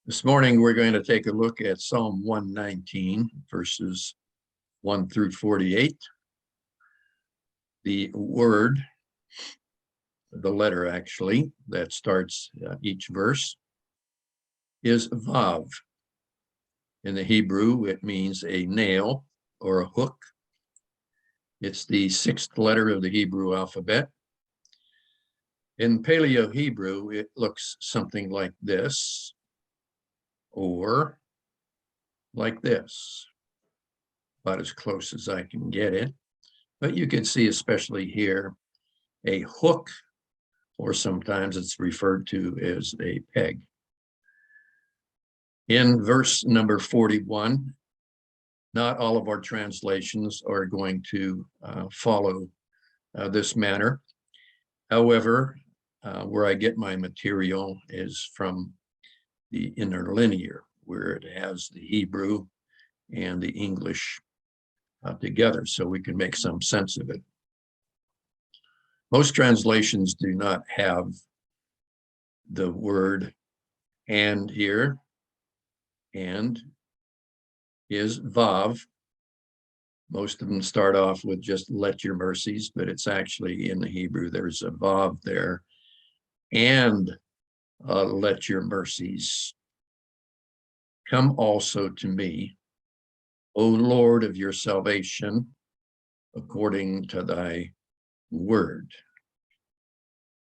This morning, we're going to take a look at Psalm 119, verses 1 through 48. The word, the letter actually, that starts each verse is Vav. In the Hebrew, it means a nail or a hook. It's the sixth letter of the Hebrew alphabet. In Paleo-Hebrew, it looks something like this, or like this, about as close as I can get it. But you can see, especially here, a hook, or sometimes it's referred to as a peg. In verse number 41, not all of our translations are going to follow this manner. However, where I get my material is from the interlinear, where it has the Hebrew and the English together, so we can make some sense of it. Most translations do not have the word "and" here. And is Vav. Most of them start off with just "let your mercies," but it's actually in the Hebrew, there's a Vav there. And let your mercies come also to me, O Lord of your salvation, according to thy word.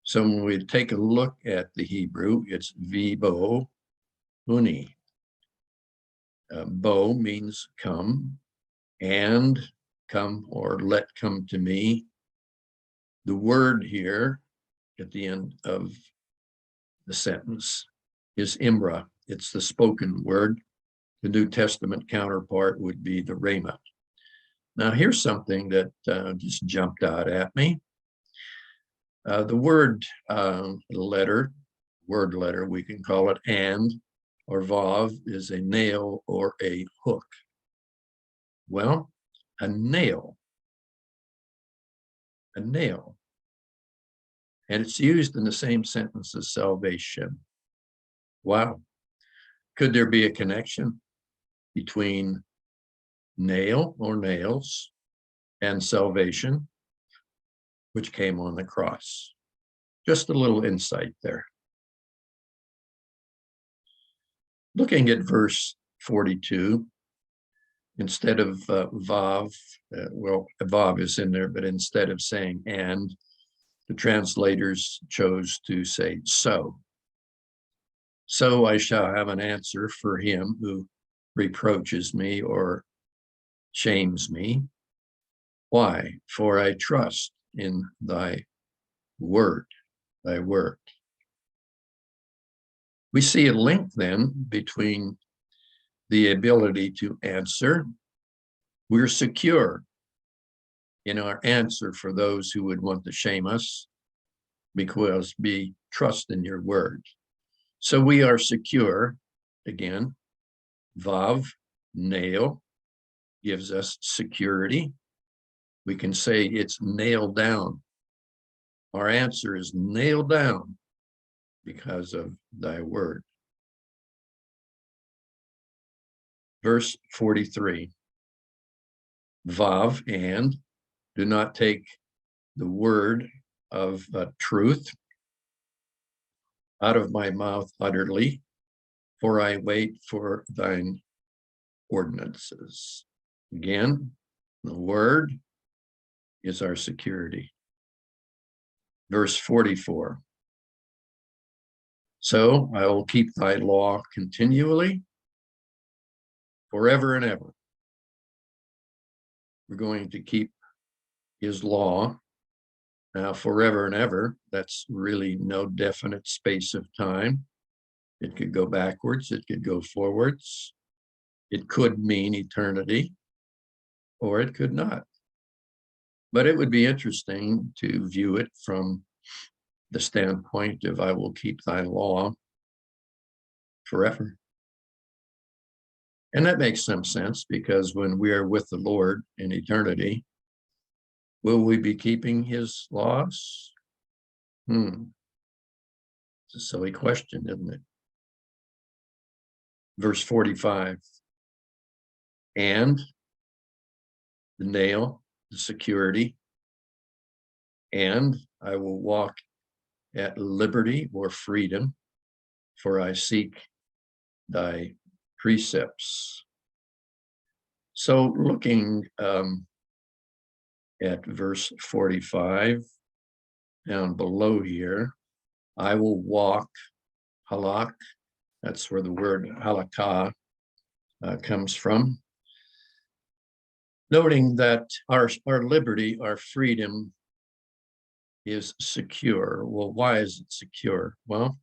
So when we take a look at the Hebrew, it's vibo uni. Bo means come, and come or let come to me. The word here at the end of the sentence is imra. It's the spoken word. The New Testament counterpart would be the rhema. Now here's something that just jumped out at me. The word letter, we can call it "and" or "vav," is a nail or a hook. Well, a nail, and it's used in the same sentence as salvation. Wow. Could there be a connection between nail or nails and salvation, which came on the cross? Just a little insight there. Looking at verse 42, instead of Vav, Vav is in there, but instead of saying "and," the translators chose to say "so." So I shall have an answer for him who reproaches me or shames me. Why? For I trust in thy word, thy word. We see a link then between the ability to answer. We're secure in our answer for those who would want to shame us, because we trust in your word. So we are secure. Again, Vav, nail, gives us security. We can say it's nailed down. Our answer is nailed down because of thy word. Verse 43, Vav, and do not take the word of truth out of my mouth utterly, for I wait for thine ordinances. Again, the word is our security. Verse 44, so I will keep thy law continually, forever and ever. We're going to keep his law. Now, forever and ever, that's really no definite space of time. It could go backwards, it could go forwards. It could mean eternity, or it could not. But it would be interesting to view it from the standpoint of I will keep thy law forever. And that makes some sense, because when we are with the Lord in eternity, will we be keeping his laws? It's a silly question, isn't it? Verse 45, and the nail, the security, and I will walk at liberty or freedom, for I seek thy precepts. So looking at verse 45, down below here, I will walk, halak, that's where the word halakah comes from. Noting that our liberty, our freedom is secure. Well, why is it secure? Well,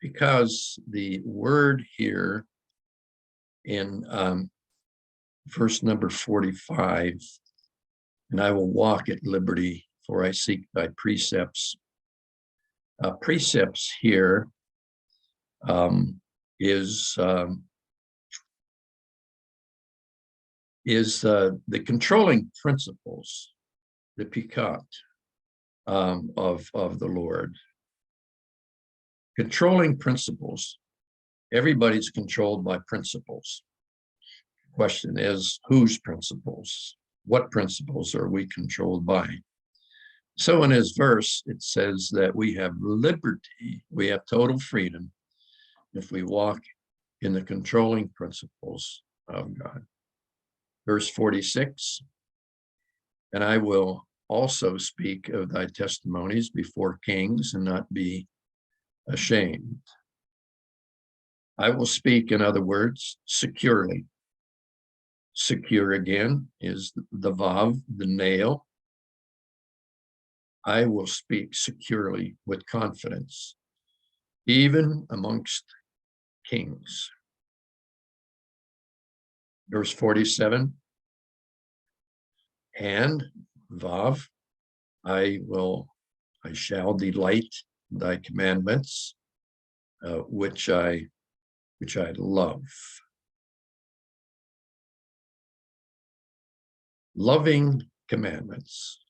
because the word here in verse number 45, and I will walk at liberty, for I seek thy precepts. Precepts here is the controlling principles, the pikat of the Lord. Controlling principles. Everybody's controlled by principles. The question is, whose principles? What principles are we controlled by? So in his verse, it says that we have liberty, we have total freedom if we walk in the controlling principles of God. Verse 46, and I will also speak of thy testimonies before kings and not be ashamed. I will speak, in other words, securely. Secure again is the vav, the nail. I will speak securely with confidence, even amongst kings. Verse 47, and vav, I shall delight in thy commandments, which I love. Loving commandments,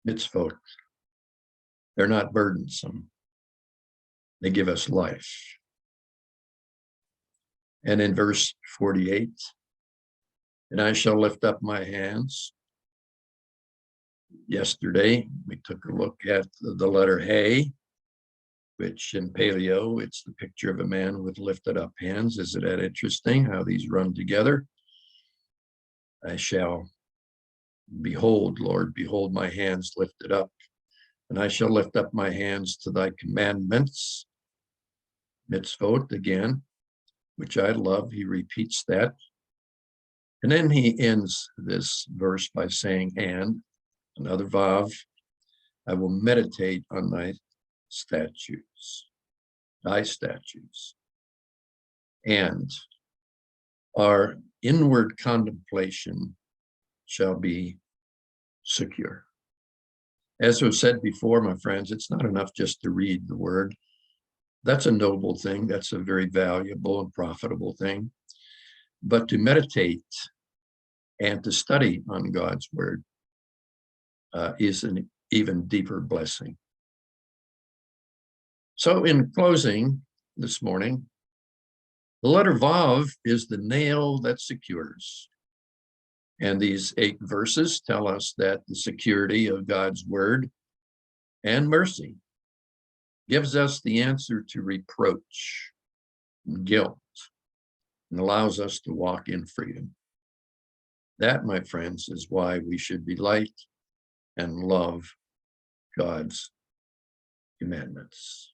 mitzvot, they're not burdensome. They give us life. And in verse 48, and I shall lift up my hands. Yesterday, we took a look at the letter He, which in paleo, it's the picture of a man with lifted up hands. Isn't that interesting how these run together? I shall behold, Lord, behold my hands lifted up, and I shall lift up my hands to thy commandments, mitzvot again, which I love. He repeats that. And then he ends this verse by saying, and, another vav, I will meditate on thy statutes, and our inward contemplation shall be secure. As was said before, my friends, it's not enough just to read the word. That's a noble thing. That's a very valuable and profitable thing. But to meditate and to study on God's word is an even deeper blessing. So in closing this morning, the letter Vav is the nail that secures. And these 8 verses tell us that the security of God's word and mercy gives us the answer to reproach and guilt and allows us to walk in freedom. That, my friends, is why we should delight and love God's commandments.